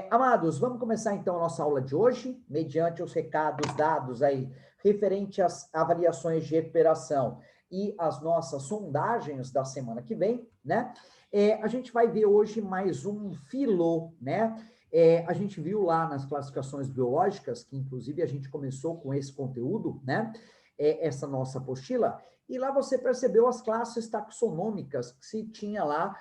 Amados, vamos começar então a nossa aula de hoje, mediante os recados dados aí, referente às avaliações de recuperação e as nossas sondagens da semana que vem, né? A gente vai ver hoje mais um filo, né? A gente viu lá nas classificações biológicas, que inclusive a gente começou com esse conteúdo, né? Essa nossa apostila, e lá você percebeu as classes taxonômicas que se tinha lá,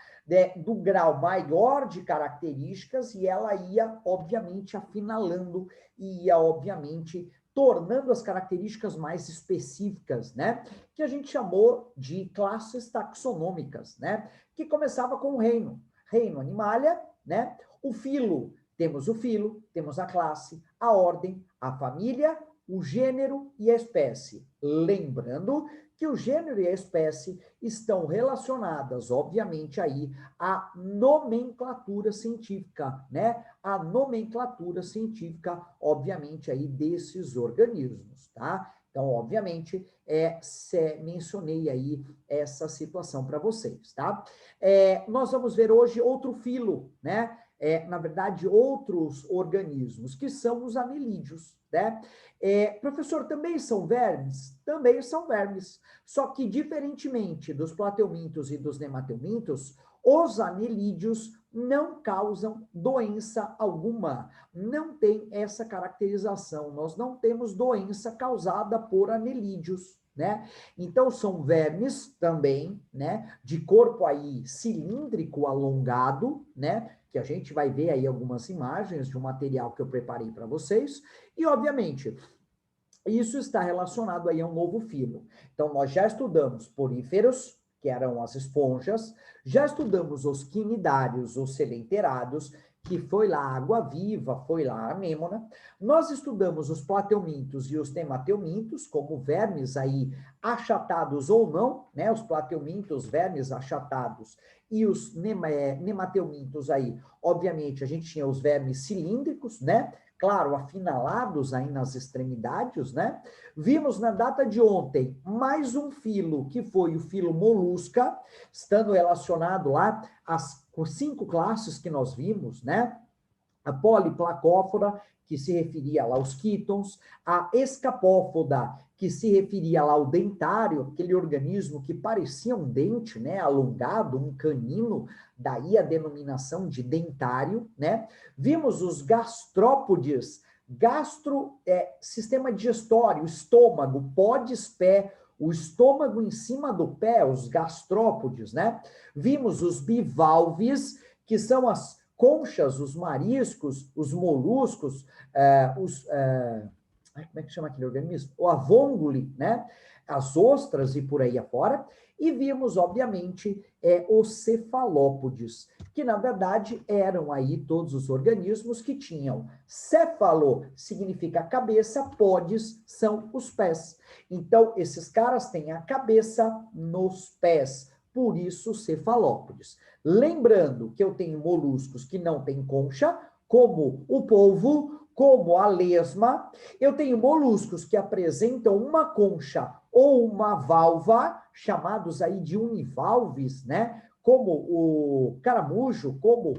do grau maior de características, e ela ia, obviamente, afinalando e ia, obviamente, tornando as características mais específicas, né? Que a gente chamou de classes taxonômicas, né? Que começava com o reino. Reino animalia, né? O filo, temos a classe, a ordem, a família, o gênero e a espécie. Lembrando que o gênero e a espécie estão relacionadas, obviamente, aí à nomenclatura científica, né? A nomenclatura científica, obviamente, aí desses organismos, tá? Então, obviamente, mencionei aí essa situação para vocês, tá? Nós vamos ver hoje outro filo, né? Na verdade, outros organismos, que são os anelídeos, né? Professor, também são vermes? Também são vermes. Só que, diferentemente dos plateumintos e dos nemateumintos, os anelídeos não causam doença alguma. Não tem essa caracterização. Nós não temos doença causada por anelídeos, né? Então, são vermes também, né? De corpo aí cilíndrico alongado, né? Que a gente vai ver aí algumas imagens de um material que eu preparei para vocês. E, obviamente, isso está relacionado aí a um novo filo. Então, nós já estudamos poríferos, que eram as esponjas, já estudamos os quinidários, os selenterados, que foi lá a água-viva, foi lá a anêmona. Nós estudamos os plateumintos e os nemateumintos, como vermes aí achatados ou não, né? Os plateumintos, vermes achatados, e os nemateumintos aí, obviamente, a gente tinha os vermes cilíndricos, né? Claro, afinalados aí nas extremidades, né? Vimos na data de ontem mais um filo, que foi o filo molusca, estando relacionado lá às 5 classes que nós vimos, né? A poliplacófora, que se referia lá aos quítons, a escapópoda, que se referia lá ao dentário, aquele organismo que parecia um dente, né, alongado, um canino, daí a denominação de dentário, né? Vimos os gastrópodes, sistema digestório, estômago, podes, pé, o estômago em cima do pé, os gastrópodes, né? Vimos os bivalves, que são as conchas, os mariscos, os moluscos, como é que chama aquele organismo? O avôngule, né? As ostras e por aí afora. E vimos, obviamente, os cefalópodes, que na verdade eram aí todos os organismos que tinham céfalo, significa cabeça, podes são os pés. Então, esses caras têm a cabeça nos pés, por isso cefalópodes. Lembrando que eu tenho moluscos que não têm concha, como o polvo, como a lesma. Eu tenho moluscos que apresentam uma concha ou uma valva, chamados aí de univalves, né? Como o caramujo, como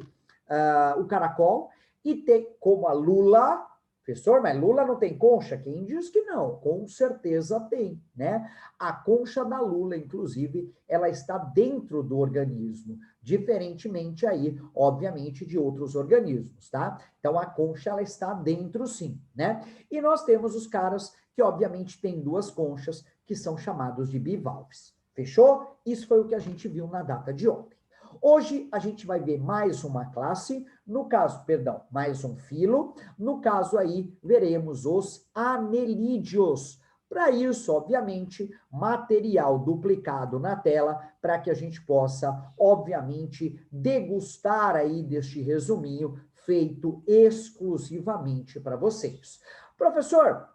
o caracol, e tem como a lula. Professor, mas lula não tem concha? Quem diz que não? Com certeza tem, né? A concha da lula, inclusive, ela está dentro do organismo, diferentemente aí, obviamente, de outros organismos, tá? Então, a concha, ela está dentro, sim, né? E nós temos os caras que, obviamente, têm duas conchas, que são chamados de bivalves. Fechou? Isso foi o que a gente viu na data de ontem. Hoje a gente vai ver mais uma classe, no caso, perdão, mais um filo, no caso aí veremos os anelídeos. Para isso, obviamente, material duplicado na tela, para que a gente possa, obviamente, degustar aí deste resuminho feito exclusivamente para vocês. Professor,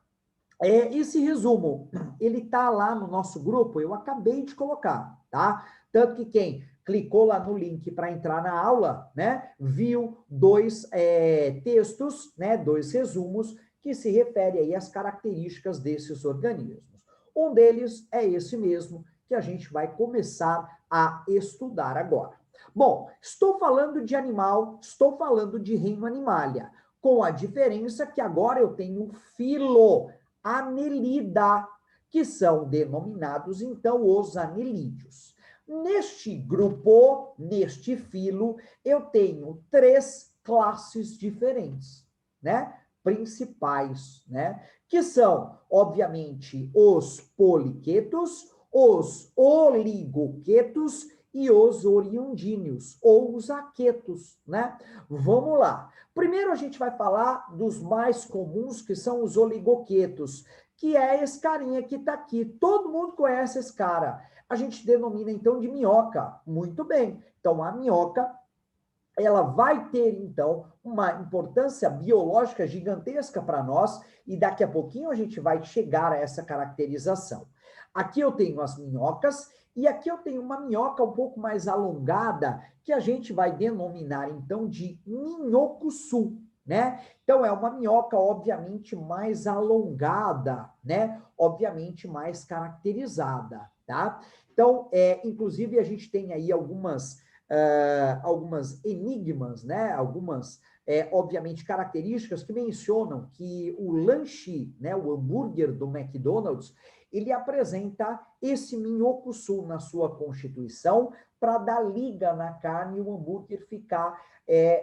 esse resumo, ele tá lá no nosso grupo, eu acabei de colocar, tá? Tanto que quem clicou lá no link para entrar na aula, né, viu dois textos, né, dois resumos, que se refere aí às características desses organismos. Um deles é esse mesmo, que a gente vai começar a estudar agora. Bom, estou falando de animal, estou falando de reino animalia, com a diferença que agora eu tenho filo, Annelida, que são denominados, então, os anelídeos. Neste grupo, neste filo, eu tenho 3 classes diferentes, né? Principais, né? Que são, obviamente, os poliquetos, os oligoquetos e os oriundíneos, ou os aquetos, né? Vamos lá. Primeiro a gente vai falar dos mais comuns, que são os oligoquetos, que é esse carinha que está aqui. Todo mundo conhece esse cara. A gente denomina, então, de minhoca. Muito bem. Então, a minhoca, ela vai ter, então, uma importância biológica gigantesca para nós, e daqui a pouquinho a gente vai chegar a essa caracterização. Aqui eu tenho as minhocas, e aqui eu tenho uma minhoca um pouco mais alongada, que a gente vai denominar, então, de minhocuçu, né? Então, é uma minhoca, obviamente, mais alongada, né? Obviamente, mais caracterizada, tá? Então, inclusive, a gente tem aí algumas enigmas, né? Algumas, obviamente, características que mencionam que o lanche, né? O hambúrguer do McDonald's, ele apresenta esse minhocuçu na sua constituição para dar liga na carne e o hambúrguer ficar,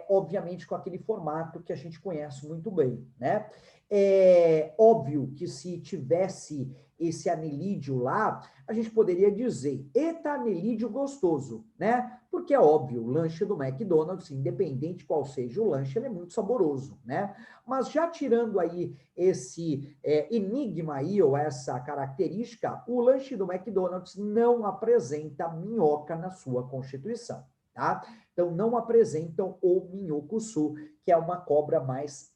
obviamente, com aquele formato que a gente conhece muito bem, né? É óbvio que se tivesse esse anelídeo lá, a gente poderia dizer, eita anelídeo gostoso, né? Porque é óbvio, o lanche do McDonald's, independente qual seja o lanche, ele é muito saboroso, né? Mas já tirando aí esse enigma aí, ou essa característica, o lanche do McDonald's não apresenta minhoca na sua constituição, tá? Então, não apresentam o minhocuçu, que é uma cobra mais,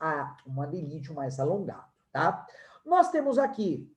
um anelídeo mais alongado, tá? Nós temos aqui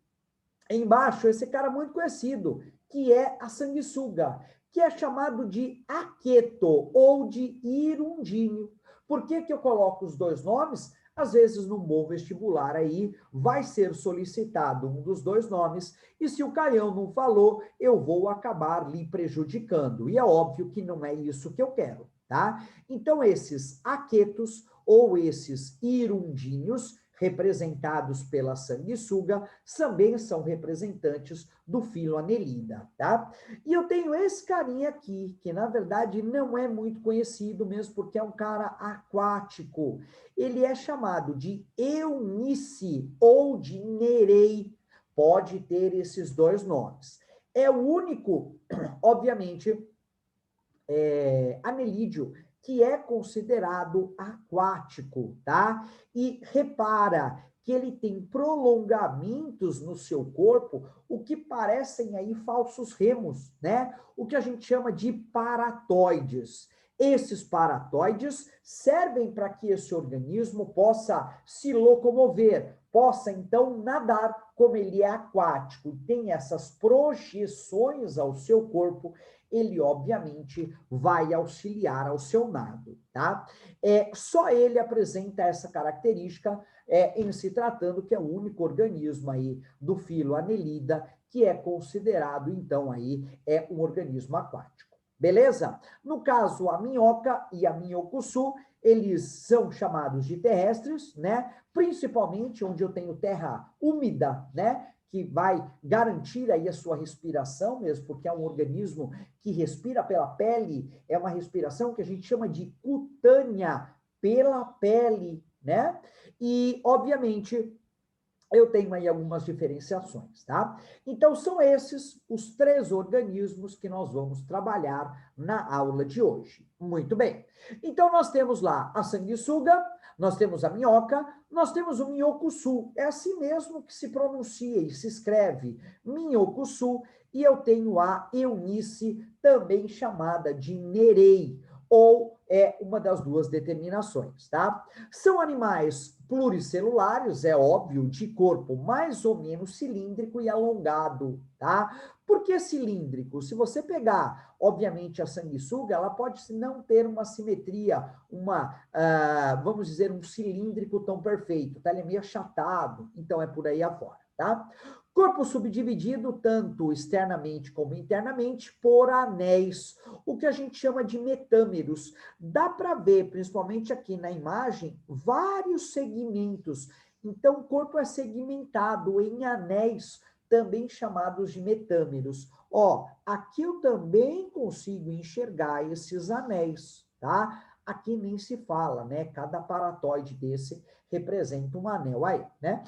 embaixo esse cara muito conhecido, que é a sanguessuga, que é chamado de aqueto ou de irundinho. Por que que eu coloco os dois nomes? Às vezes, num bom vestibular aí, vai ser solicitado um dos dois nomes, e se o Caião não falou, eu vou acabar lhe prejudicando. E é óbvio que não é isso que eu quero, tá? Então, esses aquetos ou esses irundinhos, representados pela sanguessuga, também são representantes do filo Annelida, tá? E eu tenho esse carinha aqui, que na verdade não é muito conhecido mesmo, porque é um cara aquático. Ele é chamado de Eunice ou de Nerei, pode ter esses dois nomes. É o único, obviamente, anelídeo que é considerado aquático, tá? E repara que ele tem prolongamentos no seu corpo, o que parecem aí falsos remos, né? O que a gente chama de paratoides. Esses paratoides servem para que esse organismo possa se locomover, possa então nadar, como ele é aquático e tem essas projeções ao seu corpo, ele obviamente vai auxiliar ao seu nado, tá? Só ele apresenta essa característica, em se tratando que é o único organismo aí do filo Annelida que é considerado, então, aí, um organismo aquático. Beleza? No caso, a minhoca e a minhocuçu, eles são chamados de terrestres, né? Principalmente onde eu tenho terra úmida, né? Que vai garantir aí a sua respiração mesmo, porque é um organismo que respira pela pele, é uma respiração que a gente chama de cutânea, pela pele, né? E, obviamente, eu tenho aí algumas diferenciações, tá? Então, são esses os 3 organismos que nós vamos trabalhar na aula de hoje. Muito bem. Então, nós temos lá a sanguessuga, nós temos a minhoca, nós temos o minhocuçu. É assim mesmo que se pronuncia e se escreve, minhocuçu, e eu tenho a Eunice, também chamada de Nerei, ou é uma das duas determinações, tá? São animais pluricelulares, é óbvio, de corpo mais ou menos cilíndrico e alongado, tá? Por que cilíndrico? Se você pegar, obviamente, a sanguessuga, ela pode não ter uma simetria, vamos dizer, um cilíndrico tão perfeito, tá? Ele é meio achatado, então é por aí afora. tá? Corpo subdividido, tanto externamente como internamente, por anéis, o que a gente chama de metâmeros. Dá para ver, principalmente aqui na imagem, vários segmentos. Então, o corpo é segmentado em anéis, também chamados de metâmeros. Ó, aqui eu também consigo enxergar esses anéis, tá? Aqui nem se fala, né? Cada paratoide desse representa um anel aí, né?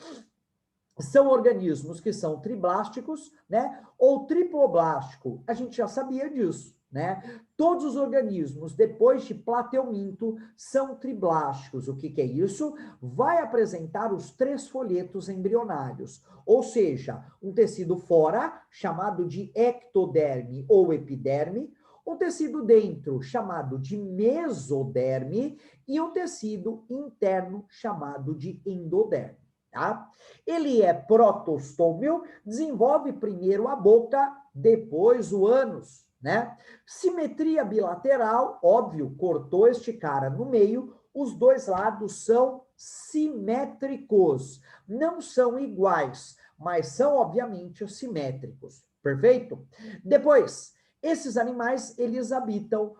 São organismos que são triblásticos, né? Ou triploblásticos. A gente já sabia disso, né? Todos os organismos, depois de plateuminto, são triblásticos. O que é isso? Vai apresentar os 3 folhetos embrionários, ou seja, um tecido fora, chamado de ectoderme ou epiderme, um tecido dentro, chamado de mesoderme, e um tecido interno, chamado de endoderme. Tá? Ele é protostômio, desenvolve primeiro a boca, depois o ânus, né? Simetria bilateral, óbvio, cortou este cara no meio, os 2 lados são simétricos, não são iguais, mas são, obviamente, simétricos, perfeito? Depois, esses animais, eles habitam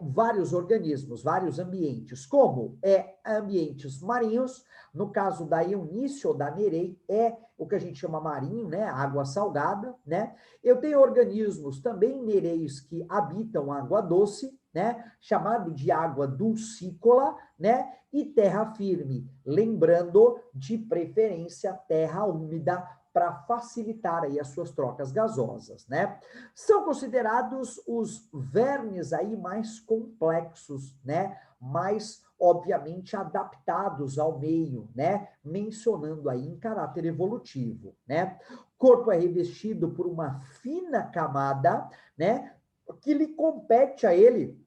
vários organismos, vários ambientes, como ambientes marinhos. No caso da Eunice ou da Nerei, é o que a gente chama marinho, né? Água salgada, né? Eu tenho organismos também nereis que habitam água doce, né? Chamado de água dulcícola, né? E terra firme, lembrando, de preferência, terra úmida, para facilitar aí as suas trocas gasosas, né? São considerados os vermes aí mais complexos, né? Mais, obviamente, adaptados ao meio, né? Mencionando aí em caráter evolutivo, né? Corpo é revestido por uma fina camada, né? Que lhe compete a ele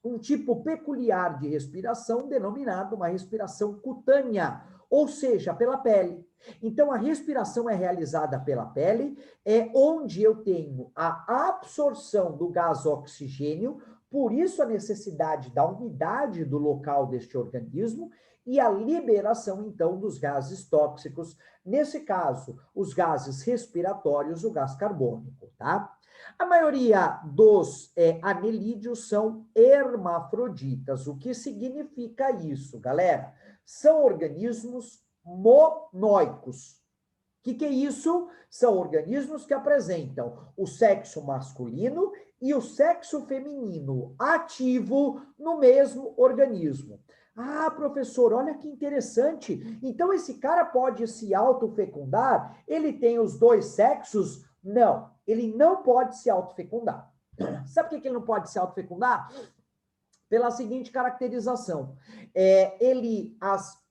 um tipo peculiar de respiração, denominado uma respiração cutânea, ou seja, pela pele. Então, a respiração é realizada pela pele, é onde eu tenho a absorção do gás oxigênio, por isso a necessidade da umidade do local deste organismo, e a liberação, então, dos gases tóxicos, nesse caso, os gases respiratórios, o gás carbônico, tá? A maioria dos anelídeos são hermafroditas. O que significa isso, galera? São organismos monóicos. O que é isso? São organismos que apresentam o sexo masculino e o sexo feminino ativo no mesmo organismo. Ah, professor, olha que interessante. Então, esse cara pode se autofecundar? Ele tem os 2 sexos? Não, ele não pode se autofecundar. Sabe por que ele não pode se autofecundar? Pela seguinte caracterização.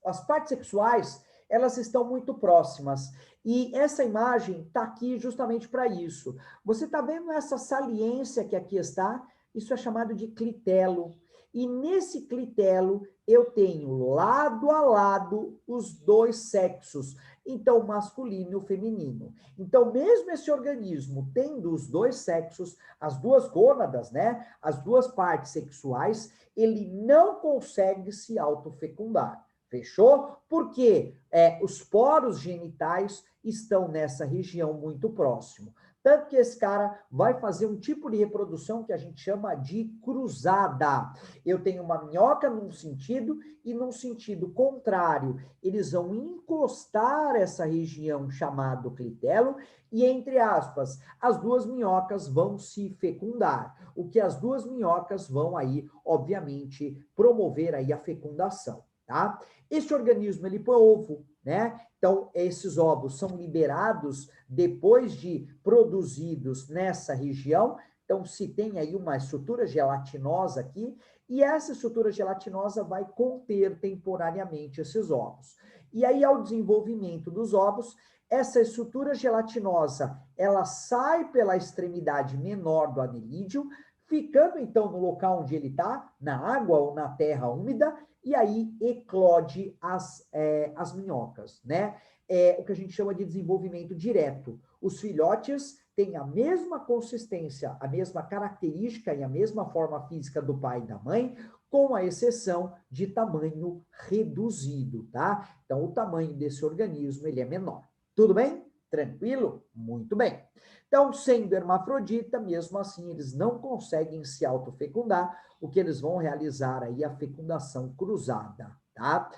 As partes sexuais, elas estão muito próximas. E essa imagem está aqui justamente para isso. Você está vendo essa saliência que aqui está? Isso é chamado de clitelo. E nesse clitelo, eu tenho lado a lado os 2 sexos. Então, o masculino e o feminino. Então, mesmo esse organismo tendo os 2 sexos, as 2 gônadas, né? As 2 partes sexuais, ele não consegue se autofecundar. Fechou? Porque os poros genitais estão nessa região muito próximo. Tanto que esse cara vai fazer um tipo de reprodução que a gente chama de cruzada. Eu tenho uma minhoca num sentido e num sentido contrário. Eles vão encostar essa região chamada clitelo e, entre aspas, as 2 minhocas vão se fecundar. O que as 2 minhocas vão aí, obviamente, promover aí a fecundação, tá? Este organismo, ele põe ovo, né? Então, esses ovos são liberados depois de produzidos nessa região. Então, se tem aí uma estrutura gelatinosa aqui, e essa estrutura gelatinosa vai conter temporariamente esses ovos. E aí, ao desenvolvimento dos ovos, essa estrutura gelatinosa, ela sai pela extremidade menor do anelídeo, ficando, então, no local onde ele está, na água ou na terra úmida, e aí eclode as minhocas, né? É o que a gente chama de desenvolvimento direto. Os filhotes têm a mesma consistência, a mesma característica e a mesma forma física do pai e da mãe, com a exceção de tamanho reduzido, tá? Então, o tamanho desse organismo, ele é menor. Tudo bem? Tranquilo? Muito bem. Então, sendo hermafrodita, mesmo assim, eles não conseguem se autofecundar, o que eles vão realizar aí a fecundação cruzada, tá?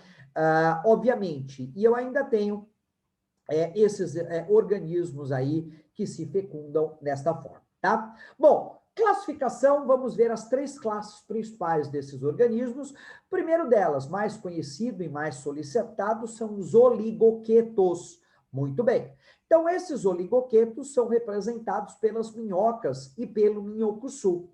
Obviamente, e eu ainda tenho esses organismos aí que se fecundam desta forma, tá? Bom, classificação, vamos ver as 3 classes principais desses organismos. O primeiro delas, mais conhecido e mais solicitado, são os oligoquetos. Muito bem. Então, esses oligoquetos são representados pelas minhocas e pelo minhocuçu.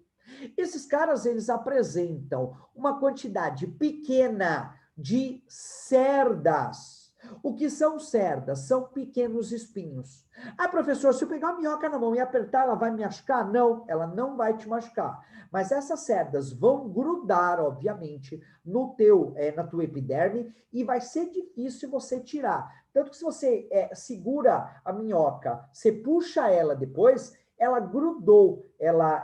Esses caras, eles apresentam uma quantidade pequena de cerdas. O que são cerdas? São pequenos espinhos. Ah, professor, se eu pegar uma minhoca na mão e apertar, ela vai me machucar? Não, ela não vai te machucar. Mas essas cerdas vão grudar, obviamente, na tua epiderme e vai ser difícil você tirar. Tanto que se você segura a minhoca, você puxa ela depois, ela grudou,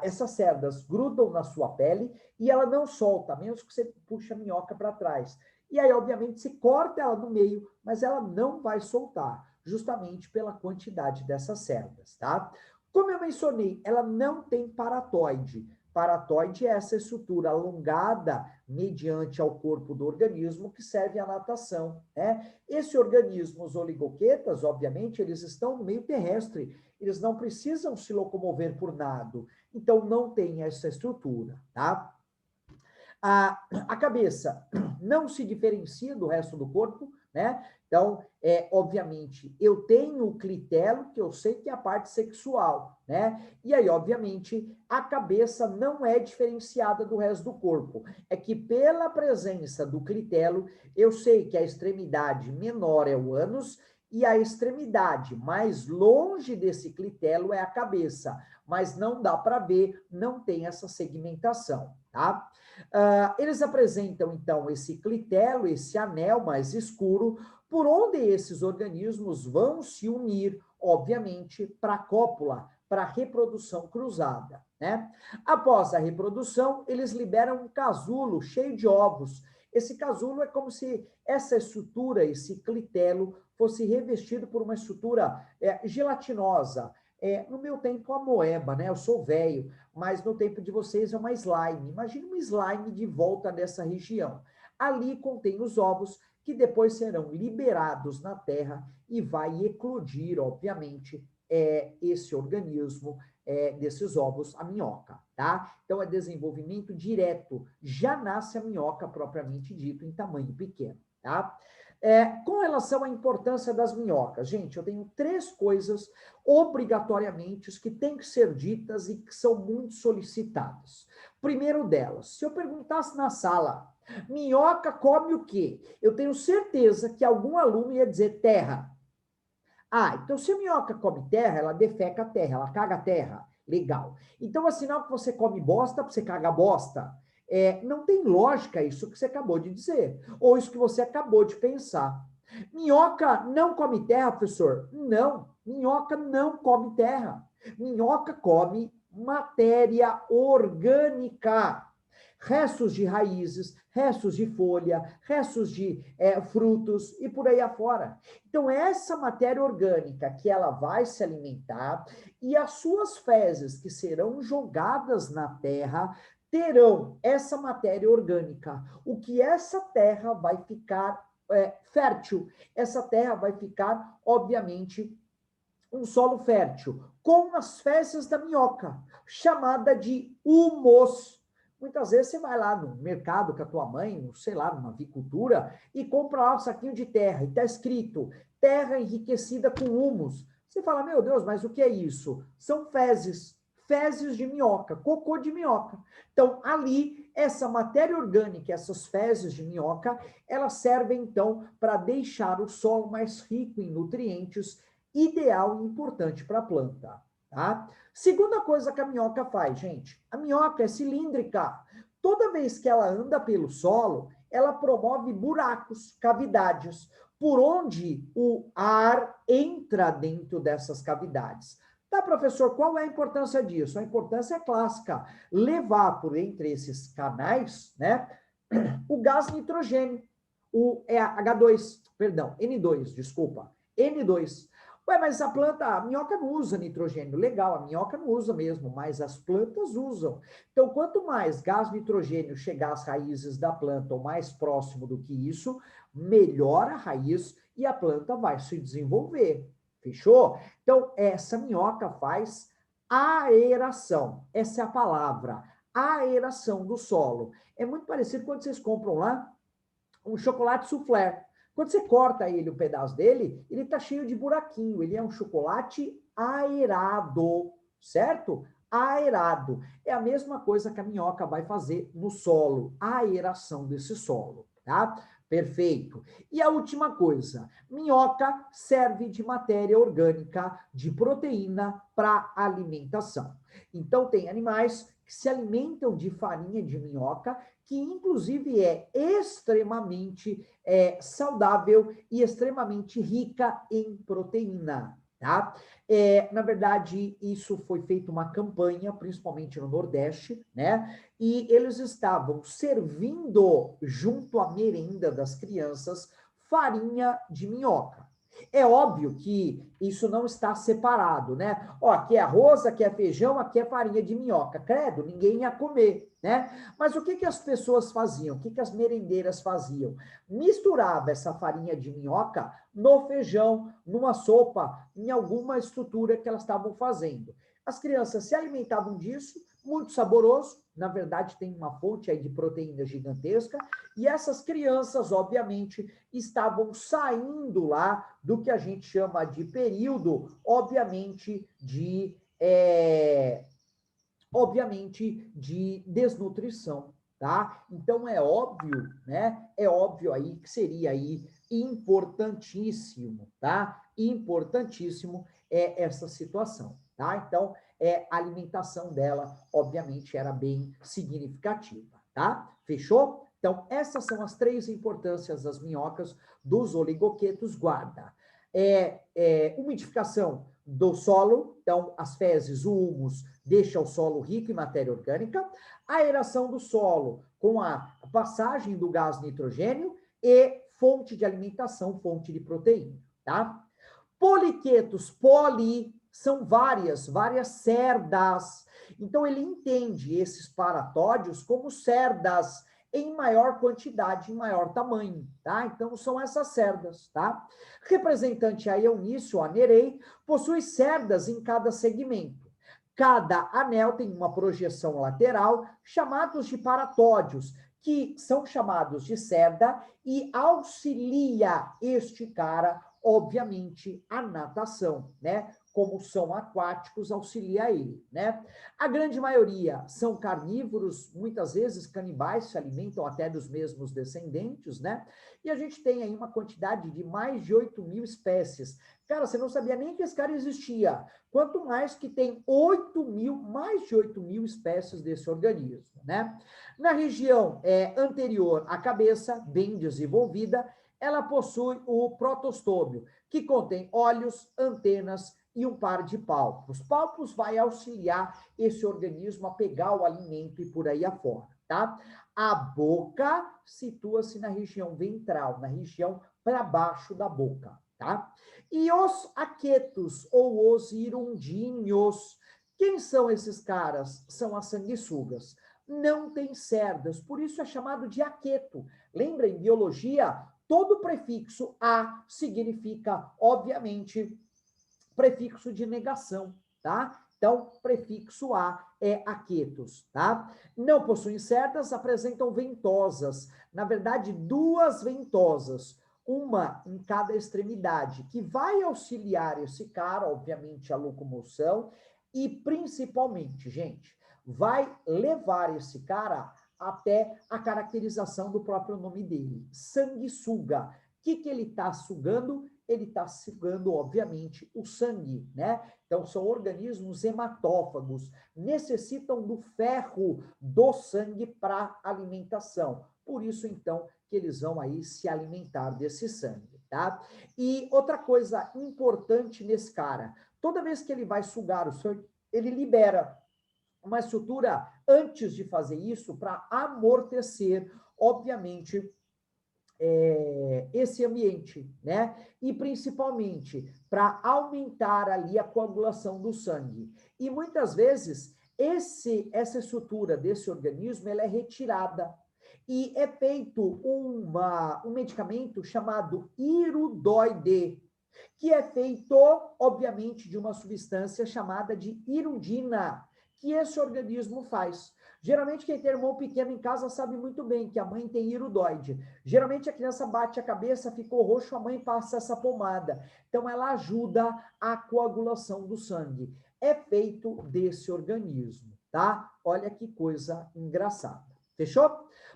essas cerdas grudam na sua pele e ela não solta, a menos que você puxe a minhoca para trás. E aí, obviamente, se corta ela no meio, mas ela não vai soltar, justamente pela quantidade dessas cerdas, tá? Como eu mencionei, ela não tem paratoide. Paratoide é essa estrutura alongada mediante ao corpo do organismo que serve à natação, né? Esse organismo, os oligoquetas, obviamente, eles estão no meio terrestre, eles não precisam se locomover por nado, então não tem essa estrutura, tá? A cabeça não se diferencia do resto do corpo, né? Então, obviamente, eu tenho o clitelo, que eu sei que é a parte sexual, né? E aí, obviamente, a cabeça não é diferenciada do resto do corpo. É que pela presença do clitelo, eu sei que a extremidade menor é o ânus e a extremidade mais longe desse clitelo é a cabeça, mas não dá para ver, não tem essa segmentação, tá? Eles apresentam, então, esse clitelo, esse anel mais escuro, por onde esses organismos vão se unir, obviamente, para a cópula, para a reprodução cruzada, né? Após a reprodução, eles liberam um casulo cheio de ovos. Esse casulo é como se essa estrutura, esse clitelo, fosse revestido por uma estrutura gelatinosa. No meu tempo, a moeba, né? Eu sou velho, mas no tempo de vocês é uma slime. Imagina um slime de volta dessa região. Ali contém os ovos que depois serão liberados na terra e vai eclodir, obviamente, esse organismo desses ovos, a minhoca, tá? Então é desenvolvimento direto, já nasce a minhoca propriamente dito em tamanho pequeno, tá? Com relação à importância das minhocas, gente, eu tenho 3 coisas obrigatoriamente que têm que ser ditas e que são muito solicitadas. Primeiro delas, se eu perguntasse na sala, minhoca come o quê? Eu tenho certeza que algum aluno ia dizer terra. Então se a minhoca come terra, ela defeca a terra, ela caga a terra. Legal. Então é sinal que você come bosta, você caga bosta. Não tem lógica isso que você acabou de dizer, ou isso que você acabou de pensar. Minhoca não come terra, professor? Não, minhoca não come terra. Minhoca come matéria orgânica. Restos de raízes, restos de folha, restos de frutos e por aí afora. Então, essa matéria orgânica que ela vai se alimentar e as suas fezes que serão jogadas na terra terão essa matéria orgânica. O que essa terra vai ficar fértil. Essa terra vai ficar, obviamente, um solo fértil, com as fezes da minhoca, chamada de humus. Muitas vezes você vai lá no mercado com a tua mãe, sei lá, numa avicultura, e compra lá um saquinho de terra, e está escrito terra enriquecida com humus. Você fala, meu Deus, mas o que é isso? São fezes, fezes de minhoca, cocô de minhoca. Então, ali, essa matéria orgânica, essas fezes de minhoca, elas servem, então, para deixar o solo mais rico em nutrientes, ideal e importante para a planta, tá? Segunda coisa que a minhoca faz, gente, a minhoca é cilíndrica. Toda vez que ela anda pelo solo, ela promove buracos, cavidades, por onde o ar entra dentro dessas cavidades. Tá, professor, qual é a importância disso? A importância é clássica, levar por entre esses canais, né, o gás nitrogênio, o H2, perdão, N2, desculpa, N2. Ué, mas a minhoca não usa nitrogênio. Legal, a minhoca não usa mesmo, mas as plantas usam. Então, quanto mais gás nitrogênio chegar às raízes da planta ou mais próximo do que isso, melhor a raiz e a planta vai se desenvolver. Fechou? Então, essa minhoca faz aeração. Essa é a palavra. Aeração do solo. É muito parecido quando vocês compram lá um chocolate soufflé. Quando você corta ele, o pedaço dele, ele está cheio de buraquinho. Ele é um chocolate aerado, certo? Aerado. É a mesma coisa que a minhoca vai fazer no solo, a aeração desse solo, tá? Perfeito. E a última coisa, minhoca serve de matéria orgânica, de proteína para alimentação. Então, tem animais que se alimentam de farinha de minhoca, que inclusive é extremamente saudável e extremamente rica em proteína, tá? Na verdade, isso foi feito uma campanha, principalmente no Nordeste, né? E eles estavam servindo, junto à merenda das crianças, farinha de minhoca. É óbvio que isso não está separado, né? Ó, aqui é arroz, aqui é feijão, aqui é farinha de minhoca. Credo, ninguém ia comer, né? Mas o que que as pessoas faziam? O que que as merendeiras faziam? Misturava essa farinha de minhoca no feijão, numa sopa, em alguma estrutura que elas estavam fazendo. As crianças se alimentavam disso, muito saboroso, na verdade tem uma fonte aí de proteína gigantesca, e essas crianças, obviamente, estavam saindo lá do que a gente chama de período, obviamente, de desnutrição, tá? Então é óbvio, né? É óbvio aí que seria aí importantíssimo, tá? Importantíssimo essa situação, tá? Então, a alimentação dela, obviamente, era bem significativa, tá? Fechou? Então, essas são as 3 importâncias das minhocas dos oligoquetos guarda. Umidificação do solo, então as fezes, o humus, deixa o solo rico em matéria orgânica, a aeração do solo com a passagem do gás nitrogênio e fonte de alimentação, fonte de proteína, tá? Poliquetos, são várias cerdas. Então ele entende esses paratódios como cerdas em maior quantidade, em maior tamanho, tá? Então são essas cerdas, tá? Representante a Eunício, a Nerei, possui cerdas em cada segmento. Cada anel tem uma projeção lateral, chamados de paratódios, que são chamados de cerda e auxilia este cara, obviamente, a natação, né? Como são aquáticos, auxilia ele, né? A grande maioria são carnívoros, muitas vezes canibais, se alimentam até dos mesmos descendentes, né? E a gente tem aí uma quantidade de mais de 8.000 espécies. Cara, você não sabia nem que esse cara existia. Quanto mais que tem mais de 8.000 espécies desse organismo, né? Na região anterior à cabeça, bem desenvolvida, ela possui o protostômio, que contém olhos, antenas e um par de pálpos. Pálpos vai auxiliar esse organismo a pegar o alimento e por aí afora, tá? A boca situa-se na região ventral, na região para baixo da boca, tá? E os aquetos, ou os hirundinhos, quem são esses caras? São as sanguessugas. Não tem cerdas, por isso é chamado de aqueto. Lembra, em biologia, todo prefixo a significa, obviamente, prefixo de negação, tá? Então, prefixo a é aquetos, tá? Não possuem cerdas, apresentam ventosas. Na verdade, 2 ventosas, uma em cada extremidade, que vai auxiliar esse cara, obviamente, a locomoção e, principalmente, gente, vai levar esse cara até a caracterização do próprio nome dele, sanguessuga. O que ele está sugando? Ele está sugando, obviamente, o sangue, né? Então, são organismos hematófagos, necessitam do ferro do sangue para alimentação. Por isso, então, que eles vão aí se alimentar desse sangue, tá? E outra coisa importante nesse cara, toda vez que ele vai sugar o sangue, ele libera uma estrutura antes de fazer isso para amortecer, obviamente, esse ambiente, né? E principalmente para aumentar ali a coagulação do sangue. E muitas vezes essa estrutura desse organismo ela é retirada e é feito um medicamento chamado iridoide, que é feito, obviamente, de uma substância chamada de iridina, que esse organismo faz. Geralmente, quem tem irmão pequeno em casa sabe muito bem que a mãe tem iridoide. Geralmente, a criança bate a cabeça, ficou roxo, a mãe passa essa pomada. Então, ela ajuda a coagulação do sangue. É feito desse organismo, tá? Olha que coisa engraçada. Fechou?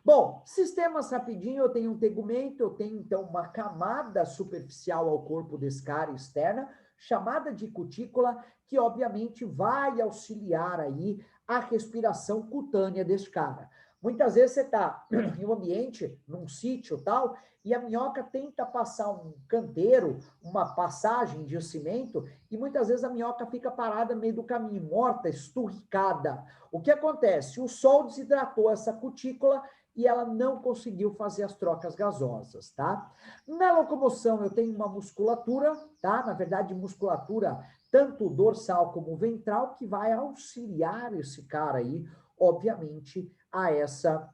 Bom, sistemas rapidinho, eu tenho um tegumento, eu tenho então uma camada superficial ao corpo desse cara externa, chamada de cutícula, que obviamente vai auxiliar aí a respiração cutânea desse cara. Muitas vezes você está em um ambiente, num sítio tal, e a minhoca tenta passar um canteiro, uma passagem de cimento, e muitas vezes a minhoca fica parada no meio do caminho, morta, esturricada. O que acontece? O sol desidratou essa cutícula e ela não conseguiu fazer as trocas gasosas, tá? Na locomoção eu tenho uma musculatura, tá? Na verdade, musculatura tanto dorsal como ventral, que vai auxiliar esse cara aí, obviamente, a essa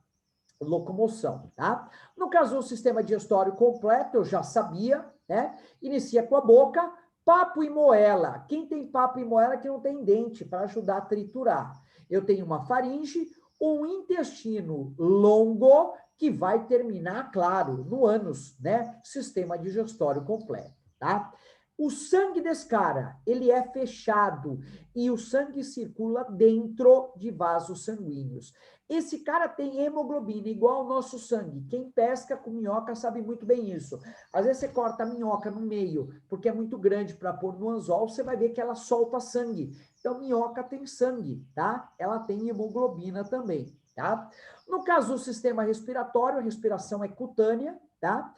locomoção, tá? No caso do sistema digestório completo, eu já sabia, né? Inicia com a boca, papo e moela. Quem tem papo e moela é que não tem dente para ajudar a triturar. Eu tenho uma faringe, um intestino longo que vai terminar, claro, no ânus, né? Sistema digestório completo, tá? O sangue desse cara, ele é fechado e o sangue circula dentro de vasos sanguíneos. Esse cara tem hemoglobina igual ao nosso sangue. Quem pesca com minhoca sabe muito bem isso. Às vezes você corta a minhoca no meio, porque é muito grande para pôr no anzol, você vai ver que ela solta sangue. Então, minhoca tem sangue, tá? Ela tem hemoglobina também, tá? No caso do sistema respiratório, a respiração é cutânea, tá?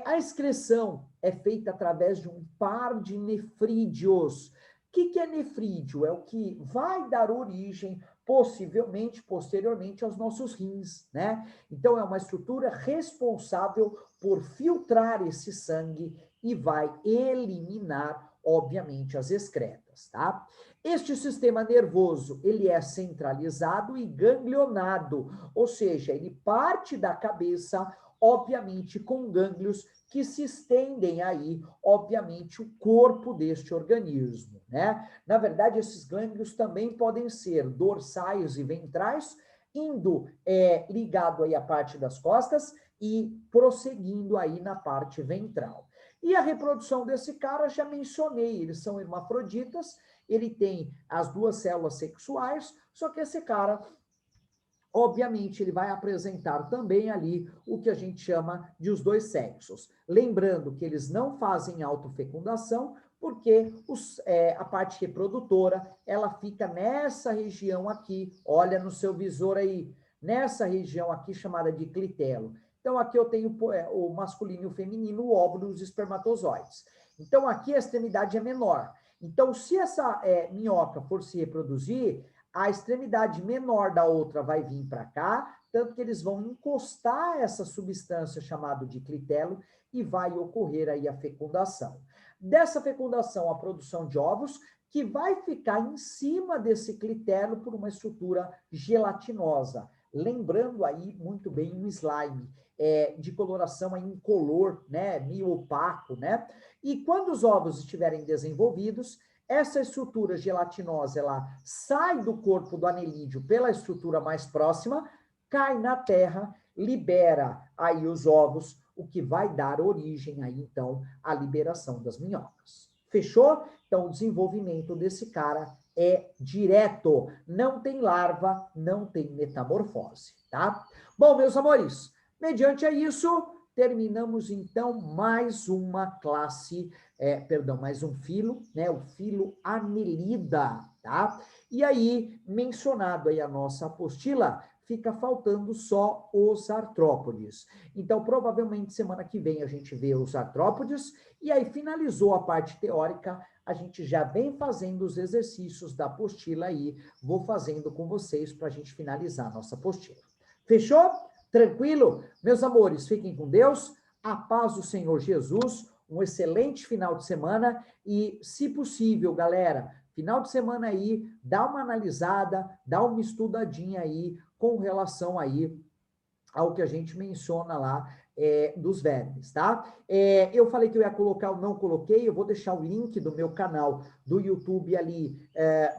A excreção é feita através de um par de nefrídeos. O que é nefrídeo? É o que vai dar origem, possivelmente, posteriormente, aos nossos rins, né? Então, é uma estrutura responsável por filtrar esse sangue e vai eliminar, obviamente, as excretas, tá? Este sistema nervoso, ele é centralizado e ganglionado, ou seja, ele parte da cabeça, obviamente, com gânglios que se estendem aí, obviamente, o corpo deste organismo, né? Na verdade, esses gânglios também podem ser dorsais e ventrais, indo ligado aí à parte das costas e prosseguindo aí na parte ventral. E a reprodução desse cara, já mencionei, eles são hermafroditas, ele tem as duas células sexuais, só que esse cara, obviamente, ele vai apresentar também ali o que a gente chama de os dois sexos. Lembrando que eles não fazem autofecundação, porque a parte reprodutora, ela fica nessa região aqui, olha no seu visor aí, nessa região aqui chamada de clitelo. Então, aqui eu tenho o masculino e o feminino, o óvulo e os espermatozoides. Então, aqui a extremidade é menor. Então, se essa minhoca for se reproduzir, a extremidade menor da outra vai vir para cá, tanto que eles vão encostar essa substância chamada de clitelo e vai ocorrer aí a fecundação. Dessa fecundação, a produção de ovos, que vai ficar em cima desse clitelo por uma estrutura gelatinosa. Lembrando aí muito bem um slime de coloração aí incolor, né, meio opaco, né? E quando os ovos estiverem desenvolvidos, essa estrutura gelatinosa, ela sai do corpo do anelídeo pela estrutura mais próxima, cai na terra, libera aí os ovos, o que vai dar origem aí, então, à liberação das minhocas. Fechou? Então, o desenvolvimento desse cara é direto. Não tem larva, não tem metamorfose, tá? Bom, meus amores, mediante isso, terminamos, então, mais uma classe, mais um filo, né? O filo Annelida, tá? E aí, mencionado aí a nossa apostila, fica faltando só os artrópodes. Então, provavelmente, semana que vem a gente vê os artrópodes, e aí finalizou a parte teórica, a gente já vem fazendo os exercícios da apostila aí, vou fazendo com vocês para a gente finalizar a nossa apostila. Fechou? Tranquilo? Meus amores, fiquem com Deus. A paz do Senhor Jesus, um excelente final de semana e, se possível, galera, final de semana aí, dá uma analisada, dá uma estudadinha aí com relação aí ao que a gente menciona lá dos vermes, tá? Eu falei que eu ia colocar, eu não coloquei, eu vou deixar o link do meu canal do YouTube ali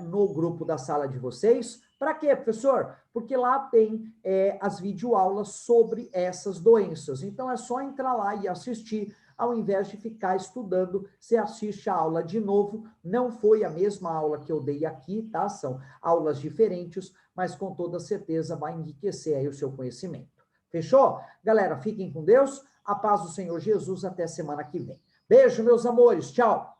no grupo da sala de vocês. Para quê, professor? Porque lá tem as videoaulas sobre essas doenças. Então é só entrar lá e assistir, ao invés de ficar estudando, você assiste a aula de novo. Não foi a mesma aula que eu dei aqui, tá? São aulas diferentes, mas com toda certeza vai enriquecer aí o seu conhecimento. Fechou? Galera, fiquem com Deus. A paz do Senhor Jesus. Até semana que vem. Beijo, meus amores. Tchau.